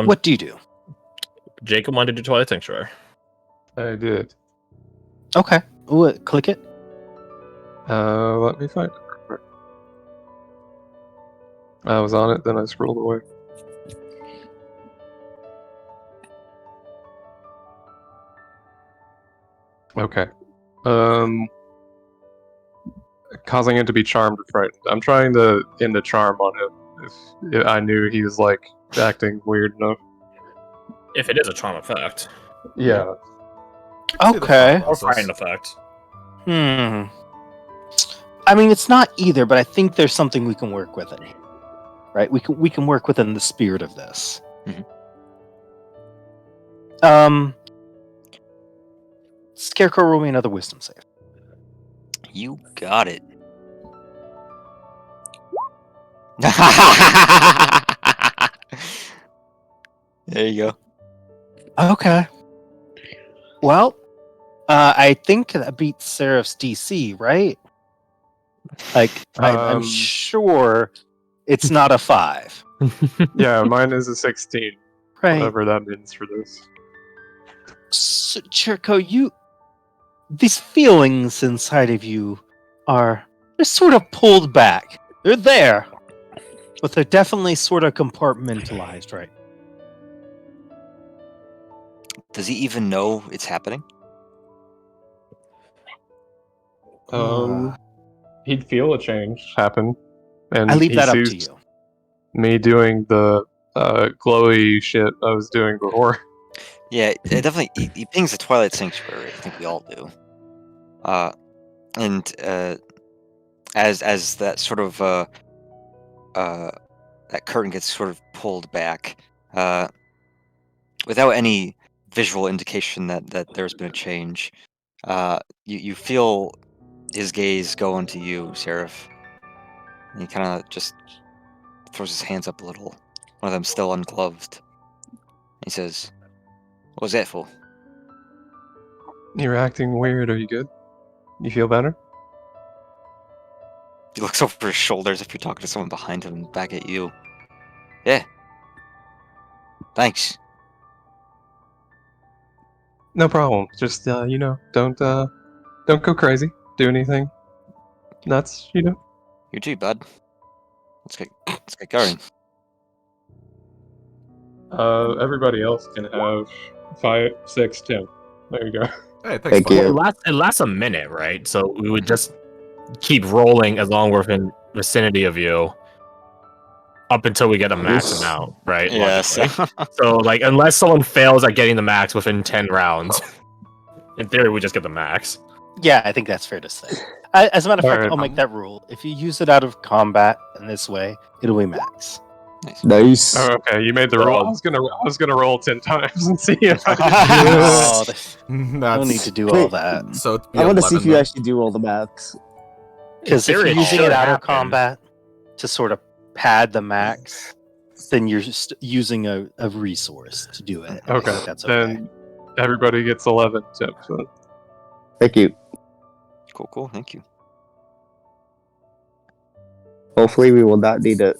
What do you do? Jacob wanted to do Twilight Sanctuary. I did. Okay. Click it. Let me find it. I was on it, then I scrolled away. Okay. Causing him to be charmed or frightened. I'm trying to end the charm on him. If I knew he was like acting weird enough. If it is a charm effect. Yeah. Okay. Or frightened effect. I mean, it's not either, but I think there's something we can work with it. Right? We can work within the spirit of this. Scarecrow, roll me another wisdom save. You got it. There you go. Okay. Well, I think that beats Seraph's DC, right? Like, I'm sure it's not a 5. Yeah, mine is a 16. Right. Whatever that means for this. So, Chirko, these feelings inside of you they're sort of pulled back. They're there, but they're definitely sort of compartmentalized, right? Does he even know it's happening? He'd feel a change happen, and I leave he that up to sees you. me doing the glowy shit I was doing before. Yeah, it definitely. He pings the Twilight Sanctuary. I think we all do. And as that sort of that curtain gets sort of pulled back, without any visual indication that there's been a change, you feel his gaze go into you, Seraph. And he kind of just throws his hands up a little. One of them still ungloved. He says, "What was that for?" You're acting weird. Are you good? You feel better? He looks over his shoulders if you're talking to someone behind him and back at you. Yeah. Thanks. No problem. Just don't go crazy. Do anything nuts. You too, bud. Let's get going. Everybody else can have 5, 6, 10. There you go. Hey, thanks, Thank bud. you. It lasts a minute, right? So we would just keep rolling as long as we're in vicinity of you up until we get a max amount, right? Yes. So, like, unless someone fails at getting the max within 10 rounds, in theory, we just get the max. Yeah, I think that's fair to say. As a matter of fact, Alright. I'll make that rule. If you use it out of combat in this way, it'll be max. Nice. Oh, okay, you made the roll. I was gonna roll 10 times and see if I Oh, That's, no need to do all that. So it'd be I want to see 11 if you then. actually do all the maths. Because if theory, you're it using should it out of happen. combat to sort of pad the max, then you're just using a resource to do it. I Okay, think that's okay. then everybody gets 11 tips. Thank you. Cool. Thank you. Hopefully we will not need it.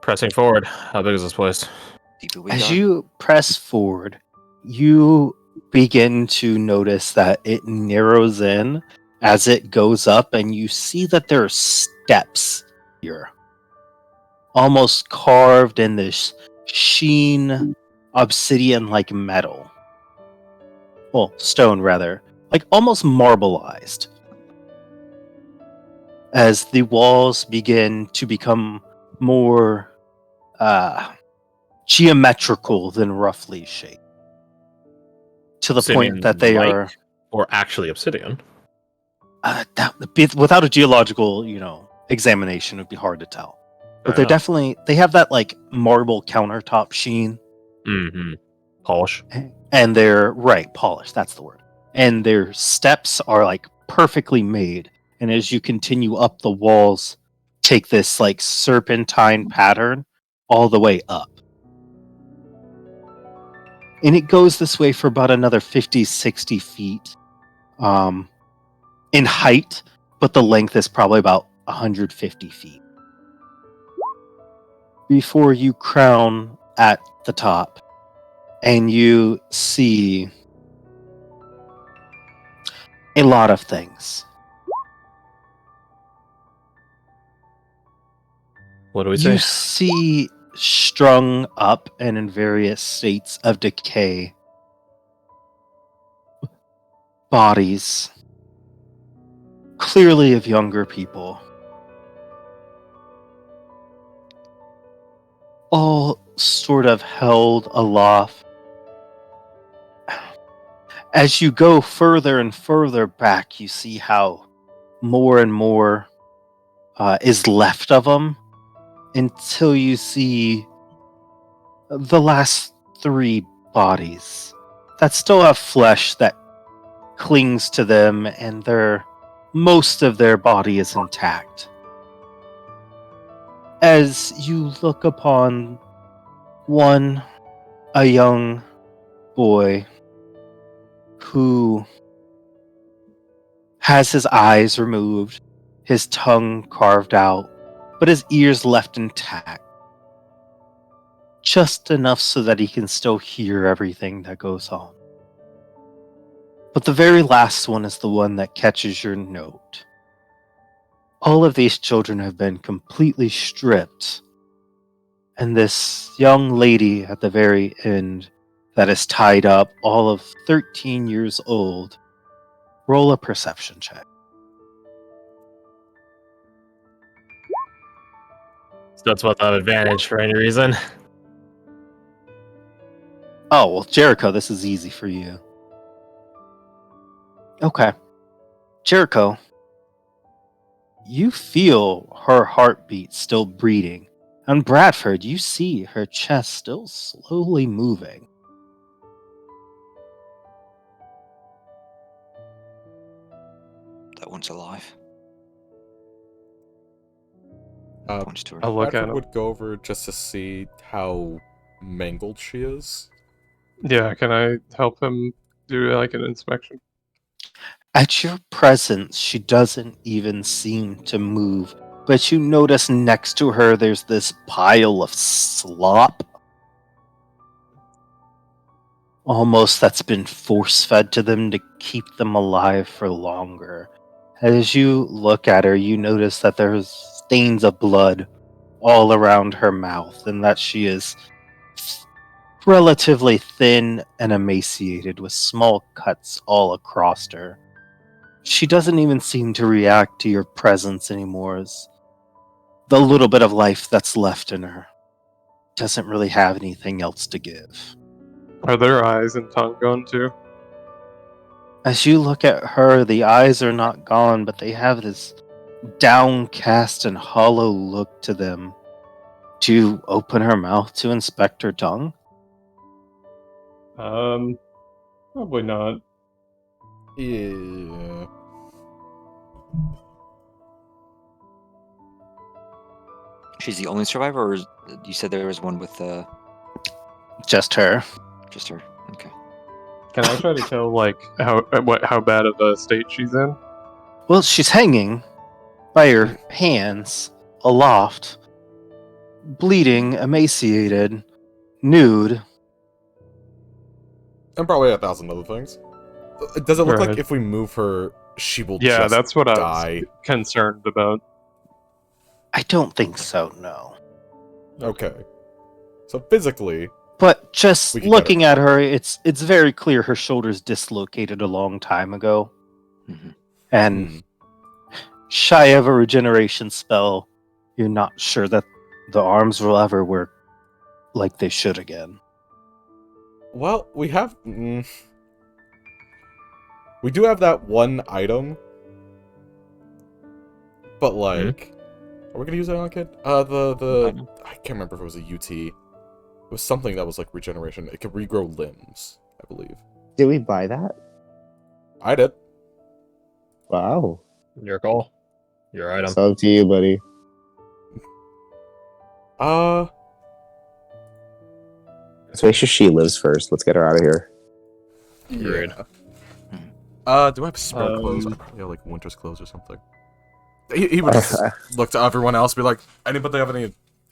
Pressing forward. How big is this place? Deeper we As go. you press forward, you begin to notice that it narrows in as it goes up, and you see that there are steps here, almost carved in this sheen obsidian-like metal. Well, stone rather, like almost marbleized. As the walls begin to become more geometrical than roughly shaped, to the Obsidian point that they like? are Or actually obsidian? without a geological, examination, it'd be hard to tell. But Fair they have that like marble countertop sheen, Mm-hmm. Polish. and they're polished. That's the word. And their steps are like perfectly made. And as you continue up, the walls take this like serpentine pattern all the way up. And it goes this way for about another 50, 60 feet in height, but the length is probably about 150 feet. before you crown at the top, and you see a lot of things. What do we You say? see strung up and in various states of decay bodies, clearly of younger people, all sort of held aloft. As you go further and further back, you see how more and more is left of them until you see the last 3 bodies that still have flesh that clings to them, and most of their body is intact. As you look upon one, a young boy who has his eyes removed, his tongue carved out, but his ears left intact. Just enough so that he can still hear everything that goes on. But the very last one is the one that catches your note. All of these children have been completely stripped, and this young lady at the very end that is tied up, all of 13 years old, roll a perception check. So that's about that advantage for any reason. Oh, well, Jericho, this is easy for you. Okay. Jericho, you feel her heartbeat still beating. And Bradford, you see her chest still slowly moving. That one's alive. Uh, Points to her. I'll look at Bradford him. would go over just to see how mangled she is. Yeah, can I help him do like an inspection? At your presence, she doesn't even seem to move, but you notice next to her there's this pile of slop. Almost that's been force-fed to them to keep them alive for longer. As you look at her, you notice that there's stains of blood all around her mouth, and that she is relatively thin and emaciated with small cuts all across her. She doesn't even seem to react to your presence anymore, as the little bit of life that's left in her doesn't really have anything else to give. Are their eyes and tongue gone too? As you look at her, the eyes are not gone, but they have this downcast and hollow look to them. Do you open her mouth to inspect her tongue? Probably not. Yeah. She's the only survivor, or you said there was one with Just her. just her? Okay. Can I try to tell like how bad of a state she's in? Well, she's hanging by her hands aloft, bleeding, emaciated, nude. And probably 1,000 other things. Does it look like Right. if we move her, she will Yeah, just that's what I die? was concerned about. I don't think so, no. Okay. So physically, But just We can get looking at her, it's very clear her shoulders dislocated a long time ago. Mm-hmm. And hmm, shy of a regeneration spell, you're not sure that the arms will ever work like they should again. well, we have... we do have that one item. But like... Are we gonna use that on a kid? Item? I can't remember if it was a UT. It was something that was like regeneration. It could regrow limbs, I believe. Did we buy that? I did. Wow. Your call. Your item. It's up to you, buddy. Let's make sure she lives first. Let's get her out of here. Agreed. Do I have spare clothes? I probably have like winter's clothes or something. He would just look to everyone else, be like, anybody have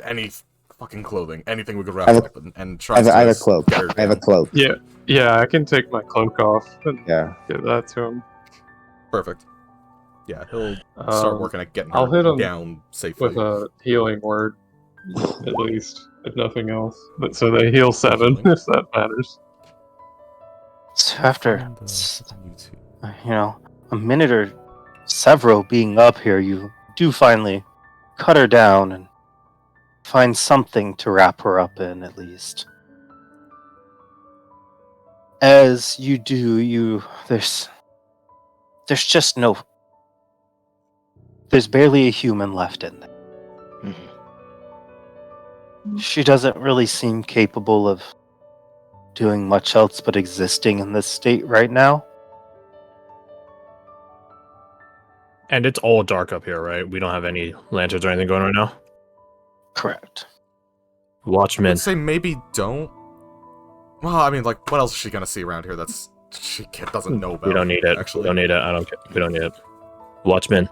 any fucking clothing, anything we could wrap I have up, and I tries have, I have a to cloak. get her I have a down. cloak. Yeah, I can take my cloak off and Yeah. give that to him. Perfect. Yeah, he'll start working at getting I'll hit her him down safely. with a healing word, at least, if nothing else. But so they heal 7, Healing. if that matters. So after, Find, YouTube. a minute or several being up here, you do finally cut her down and find something to wrap her up in, at least. As you do, there's just no, there's barely a human left in there. She doesn't really seem capable of doing much else but existing in this state right now. And it's all dark up here, right? We don't have any lanterns or anything going right now. Correct. Watchmen. I'd say maybe don't. Well, I mean, like, what else is she gonna see around here that's she doesn't know about? We don't need it. Actually, We don't need it. I don't care. We don't need it. Watchmen.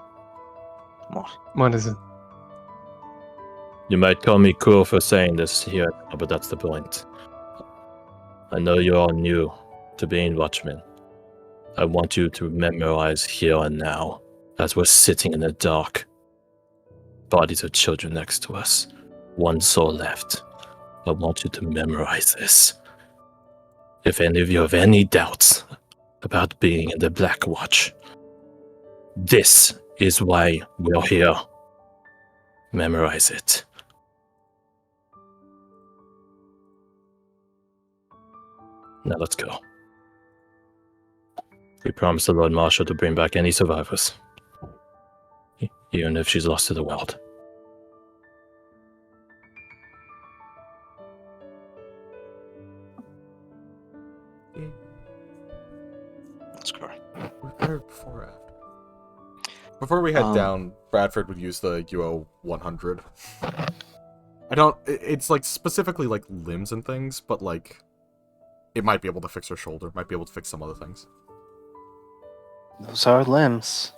What is it? You might call me cool for saying this here, but that's the point. I know you're all new to being Watchmen. I want you to memorize here and now, as we're sitting in the dark. Bodies of children next to us. One soul left. I want you to memorize this. If any of you have any doubts about being in the Black Watch, this is why we're here. Memorize it. Now let's go. We promised the Lord Marshal to bring back any survivors, even if she's lost to the world. That's correct. Prepare before or after. Before we head down, Bradford would use the UO 100. I don't. It's like specifically like limbs and things, but like it might be able to fix her shoulder. Might be able to fix some other things. Those are limbs.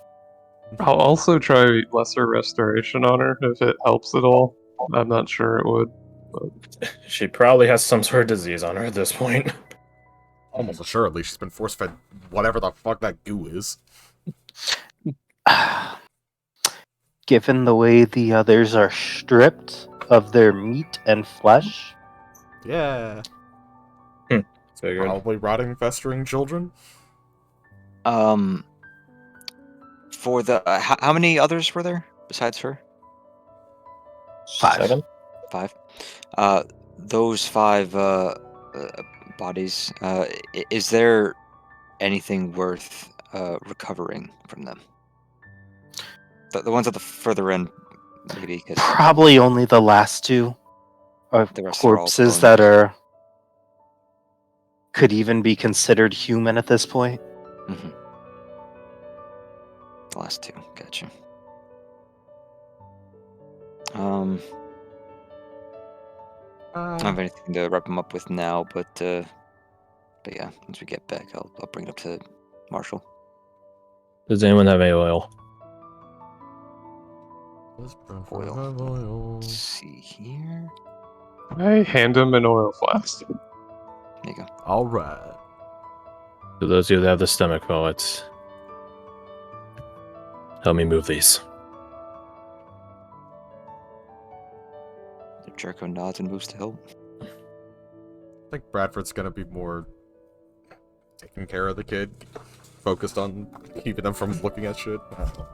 I'll also try lesser restoration on her if it helps at all. I'm not sure it would. But... She probably has some sort of disease on her at this point. Almost assuredly, she's been force-fed whatever the fuck that goo is. Given the way the others are stripped of their meat and flesh, Yeah. Figured. Probably rotting, festering children. For the how many others were there besides her? 5. 7? 5. Those 5 bodies. Is there anything worth recovering from them? The ones at the further end, maybe. Cause Probably only the last 2 are The rest are all corpses bones. that could even be considered human at this point. Mhm. The last 2, gotcha. I don't have anything to wrap them up with now, but yeah, once we get back, I'll bring it up to Marshall. Does anyone have any oil? Oil. Let's see here. I hand him an oil flask. There you go. All right. For those of you that have the stomach poets, help me move these. Jericho nods and moves to help. I think Bradford's gonna be more taking care of the kid, focused on keeping them from looking at shit. I don't know.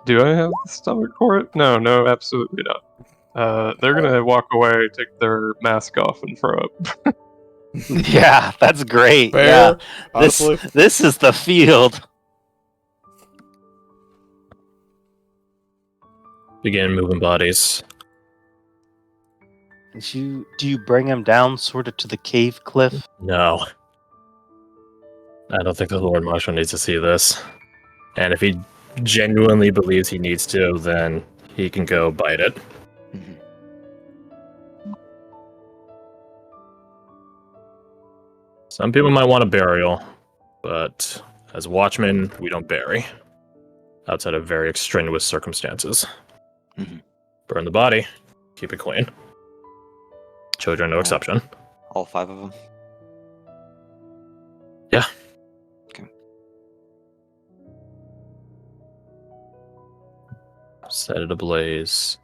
Do I have the stomach for it? No, absolutely not. They're gonna walk away, take their mask off, and throw up. Yeah, that's great. Fair, Yeah, honestly. this is the field. Begin moving bodies. Do you bring him down sort of to the cave cliff? No. I don't think the Lord Marshal needs to see this. And if he genuinely believes he needs to, then he can go bite it. Mhm. Some people might want a burial, but as watchmen, we don't bury. Outside of very extraneous circumstances. Mhm. Burn the body, keep it clean. Children, no exception. All 5 of them? Yeah. Okay. Set it ablaze.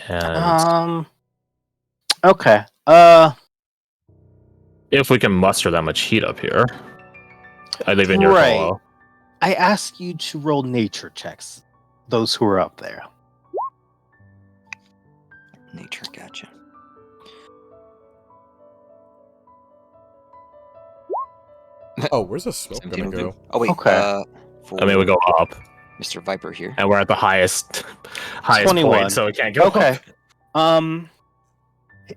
And Okay. if we can muster that much heat up here, I leave in your Right. call. I ask you to roll nature checks. Those who are up there. Nature, gotcha. Oh, where's the smoke 17 gonna will go? do. Oh wait. Okay. For I mean, we go up, Mr. Viper here. and we're at the highest 21. point, so we can't go Okay. up.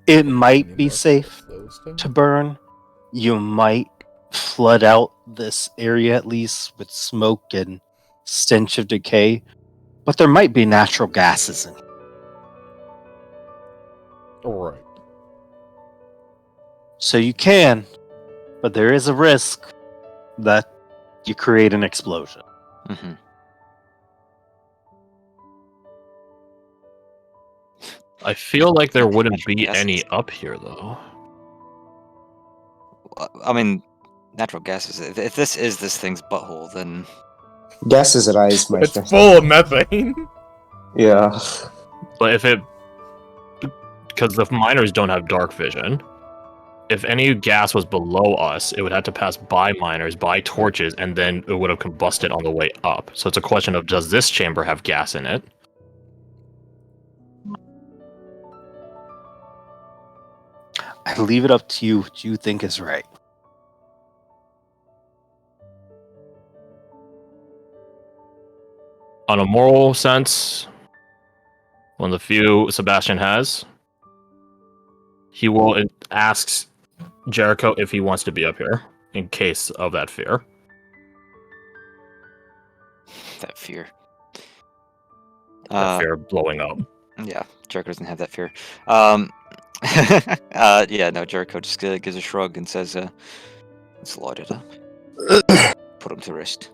It might Any be more safe those down? to burn. You might flood out this area at least with smoke and stench of decay, but there might be natural gases in it. Alright. So you can, but there is a risk that you create an explosion. Mm-hmm. I feel like there wouldn't Natural be gases. any up here, though. I mean, natural gases. If this is this thing's butthole, then Gases at eyes, my It's friend. full of methane! Yeah. But if it... Because the miners don't have dark vision, if any gas was below us, it would have to pass by miners, by torches, and then it would have combusted on the way up. So it's a question of, does this chamber have gas in it? I leave it up to you what you think is right. On a moral sense, one of the few Sebastian has, he will ask Jericho if he wants to be up here in case of that fear. that fear. That fear of blowing up. Yeah, Jericho doesn't have that fear. Yeah, no, Jericho just gives a shrug and says, let's light it up. Put him to rest.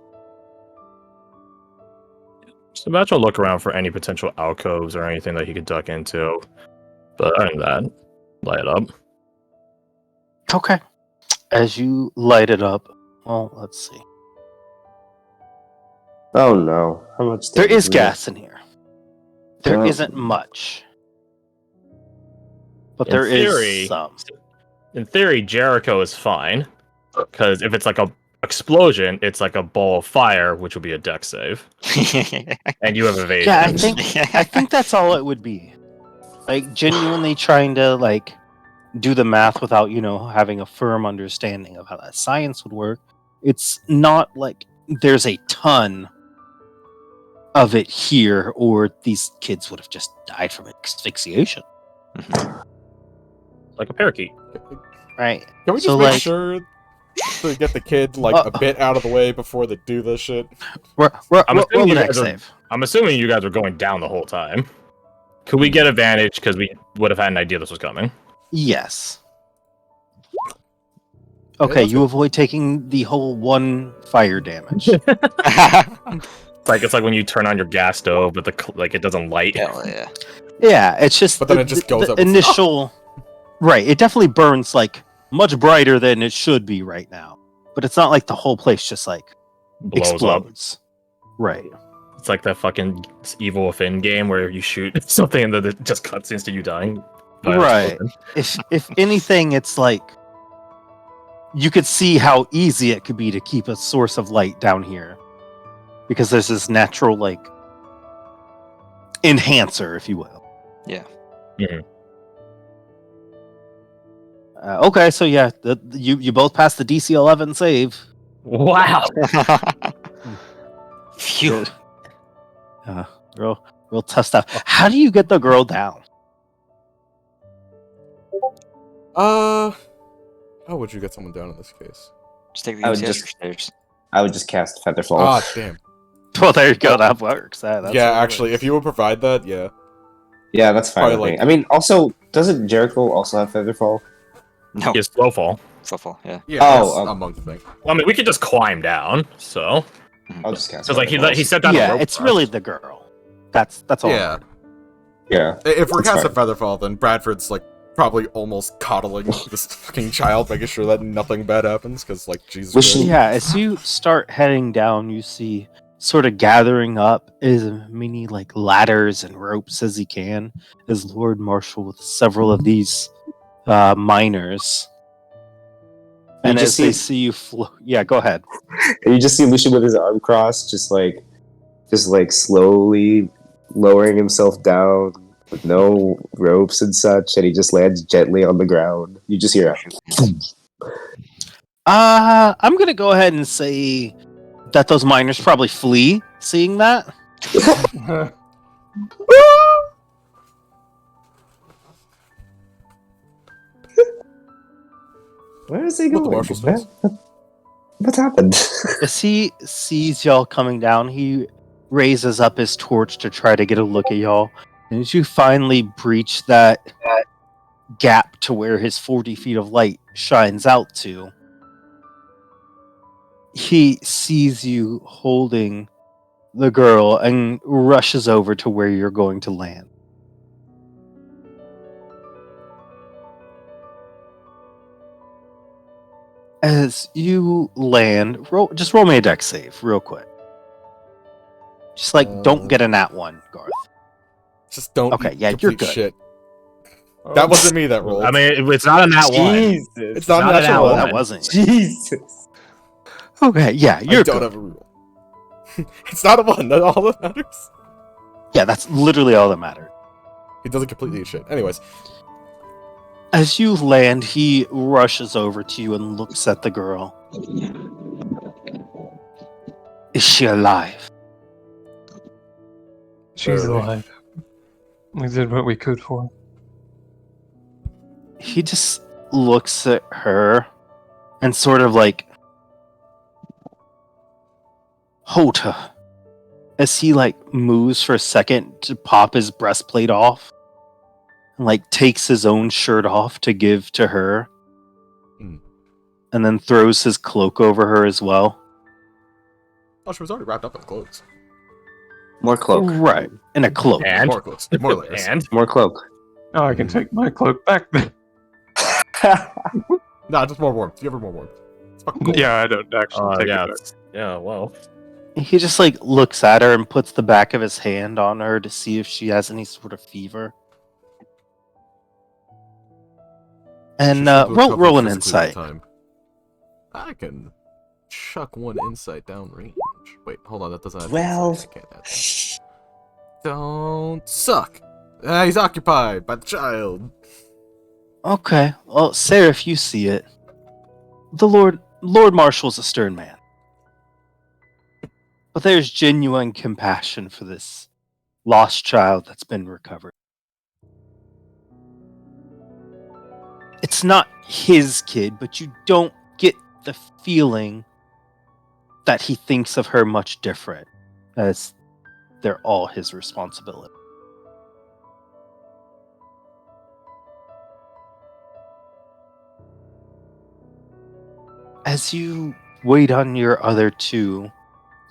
Sebastian will look around for any potential alcoves or anything that he could duck into. But other than that, light it up. Okay. As you light it up, well, let's see. Oh no. How much There damage is we gas in here. There Oh. isn't much. But In there is theory- some. In theory, Jericho is fine. Because if it's like a explosion, it's like a ball of fire, which would be a dex save. And you have evasion. Yeah, I think that's all it would be. Like genuinely trying to like do the math without, having a firm understanding of how that science would work. It's not like there's a ton of it here, or these kids would have just died from asphyxiation. Like a parakeet. Right. Can we just So, make like- sure to get the kid, a bit out of the way before they do this shit? Roll I'm assuming the you dex guys are- save. I'm assuming you guys were going down the whole time. Could we get advantage because we would have had an idea this was coming? Yes. Okay, let's you go. avoid taking the whole 1 fire damage. It's like when you turn on your gas stove, but it doesn't light. Hell yeah. Yeah, it's just But then it just goes the up with- initial. Right, it definitely burns like much brighter than it should be right now. But it's not like the whole place just like Blows up. explodes. Right. It's like that fucking Evil Within game where you shoot something and then it just cuts into you dying. by an Right. explosion. If anything, it's like you could see how easy it could be to keep a source of light down here, because there's this natural like enhancer, if you will. Yeah. Mhm. Okay, so yeah, you both passed the DC 11 save. Wow. Phew. Real tough stuff. How do you get the girl down? How would you get someone down in this case? Just take the I would initiative just- stairs. I would just cast Featherfall. Ah, damn. Well, there you go. That works. That's Yeah, what it actually, works. if you would provide that, yeah. Yeah, that's fine Probably with me. like- I mean, also, doesn't Jericho also have Featherfall? No, It's slow fall. so far, yeah. Yeah, Oh, that's okay. a monk thing. Well, I mean, we could just climb down. So, I'll just cast because like he Featherfall. set down a Yeah, rope it's for really us. the girl. That's all. Yeah. Yeah. If we're That's casting fine. Featherfall, then Bradford's like probably almost coddling this fucking child, making sure that nothing bad happens. Because like Jesus Was Christ. she- Yeah, as you start heading down, you see sort of gathering up as many like ladders and ropes as he can, as Lord Marshal with several of these miners. You And just as they see- see you yeah, go ahead. And you just see Lucian with his arm crossed, just like slowly lowering himself down with no ropes and such, and he just lands gently on the ground. You just hear I'm gonna go ahead and say that those miners probably flee seeing that. where is he What the going? Marshal's face? What's happened? As he sees y'all coming down, he raises up his torch to try to get a look at y'all. And as you finally breach that gap to where his 40 feet of light shines out to, he sees you holding the girl and rushes over to where you're going to land. As you land, just roll me a dex save real quick. Just like don't get a nat one, Garth. Just don't. Okay, eat yeah, you're complete good. shit. That wasn't me that rolled. I mean, it's not a nat one. Jesus. It's not not a a natural nat one. That one. wasn't. Jesus. Okay, yeah, I you're don't good. have a reroll. It's not a one. That's all that matters. Yeah, that's literally all that mattered. He doesn't completely eat shit. Anyways, As you land, he rushes over to you and looks at the girl. Is she alive? She's Barely. alive. We did what we could for her. He just looks at her and sort of like hold her. As he like moves for a second to pop his breastplate off and like takes his own shirt off to give to her. Hmm. And then throws his cloak over her as well. oh, she was already wrapped up in clothes. More cloak. Right. In a cloak. And More clothes. More layers. and More cloak. Oh, I can take my cloak back then. Nah, just more warmth. Give her more warmth. It's fucking cold. Yeah, I don't actually take yeah, it back. yeah. Well, He just like looks at her and puts the back of his hand on her to see if she has any sort of fever. And She seemed to roll recover an physically with insight. time. I can chuck one insight down range. Wait, hold on. That doesn't have 12. insight. I can't add that. Don't suck. He's occupied by the child. Okay, well, Sarah, if you see it, the Lord Marshal's a stern man, but there's genuine compassion for this lost child that's been recovered. It's not his kid, but you don't get the feeling that he thinks of her much different, as they're all his responsibility. As you wait on your other two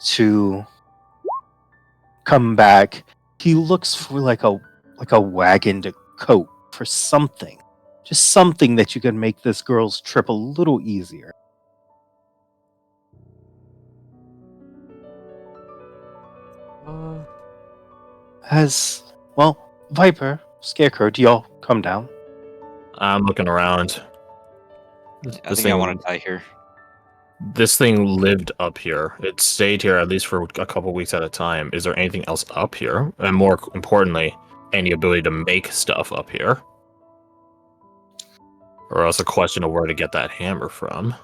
to come back, he looks for like a wagon to coat for something. Just something that you can make this girl's trip a little easier. Viper, Scarecrow, do y'all come down? I'm looking around. I think I want to die here. This thing lived up here. It stayed here at least for a couple weeks at a time. Is there anything else up here? And more importantly, any ability to make stuff up here? Or else a question of where to get that hammer from.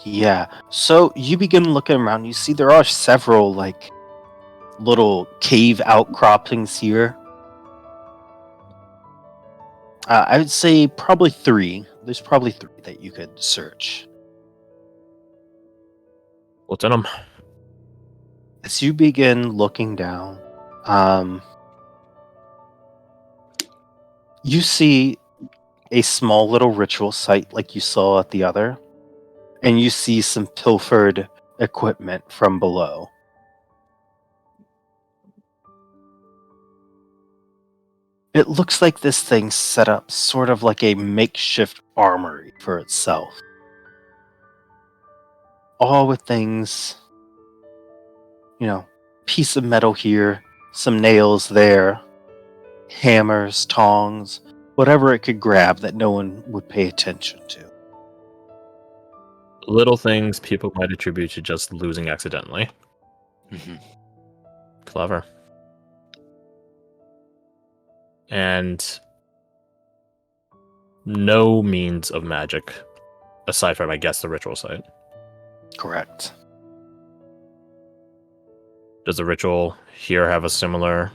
Yeah. So you begin looking around. You see there are several like little cave outcroppings here. I would say probably 3. There's probably 3 that you could search. What's in them? As you begin looking down, you see a small little ritual site like you saw at the other, and you see some pilfered equipment from below. It looks like this thing set up sort of like a makeshift armory for itself. All with things, piece of metal here, some nails there, hammers, tongs, whatever it could grab that no one would pay attention to. Little things people might attribute to just losing accidentally. Mm-hmm. Clever. And no means of magic, aside from, I guess, the ritual site. Correct. Does the ritual here have a similar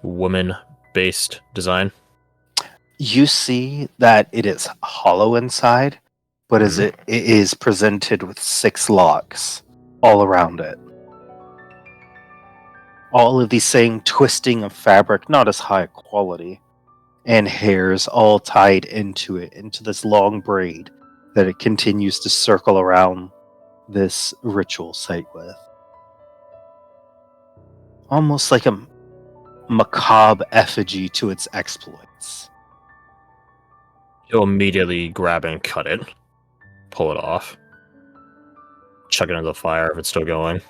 woman-based design? You see that it is hollow inside, but as it is presented with 6 locks all around it. All of these same twisting of fabric, not as high quality, and hairs all tied into it, into this long braid that it continues to circle around this ritual site with. Almost like a macabre effigy to its exploits. You'll immediately grab and cut it, pull it off, chuck it into the fire if it's still going.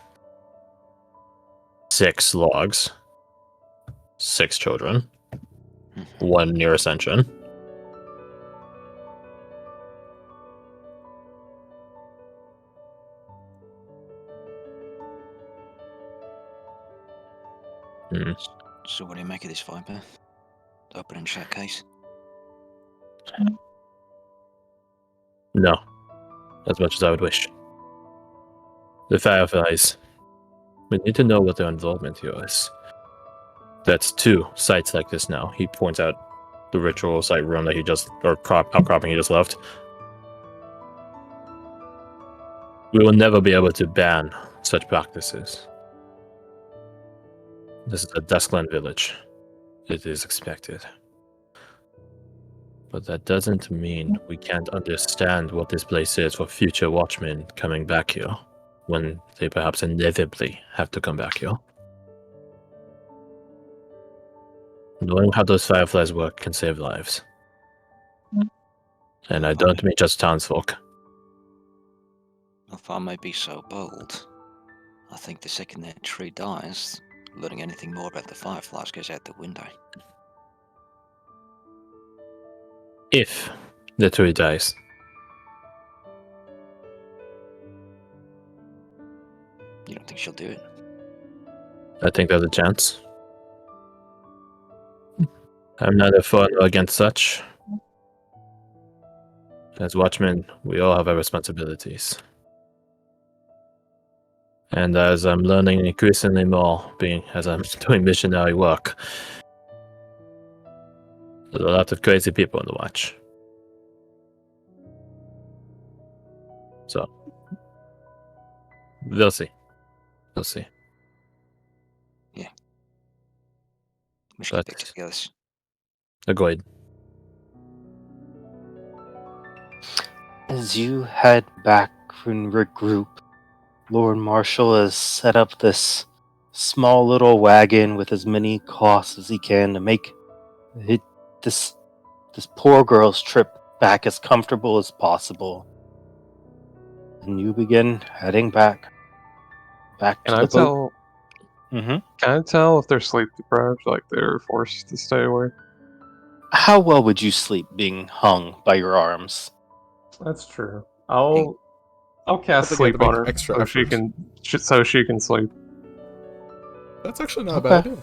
6 logs, 6 children, 1 near ascension. So what do you make of this, Viper? Open and shut case? No, as much as I would wish. The Fireflies. We need to know what their involvement here is. That's 2 sites like this now. He points out the ritual site room that he just, or outcropping he just left. We will never be able to ban such practices. This is a Duskland village. It is expected. But that doesn't mean we can't understand what this place is for future watchmen coming back here, when they perhaps inevitably have to come back here. Knowing how those Fireflies work can save lives. And I don't mean just townsfolk. If I may be so bold, I think the second that tree dies, learning anything more about the Fireflies goes out the window. If the tree dies. You don't think she'll do it? I think there's a chance. I'm neither for nor against such. As watchmen, we all have our responsibilities. And as I'm learning increasingly more, as I'm doing missionary work, there's a lot of crazy people on the watch. So, we'll see. We'll see. We should pick together. Agreed. As you head back and regroup, Lord Marshall has set up this small little wagon with as many costs as he can to make this poor girl's trip back as comfortable as possible. And you begin heading back to the boat. Can I tell if they're sleep deprived, like they're forced to stay awake? How well would you sleep being hung by your arms? That's true. I'll cast sleep on her extra so she can sleep. That's actually not a bad idea.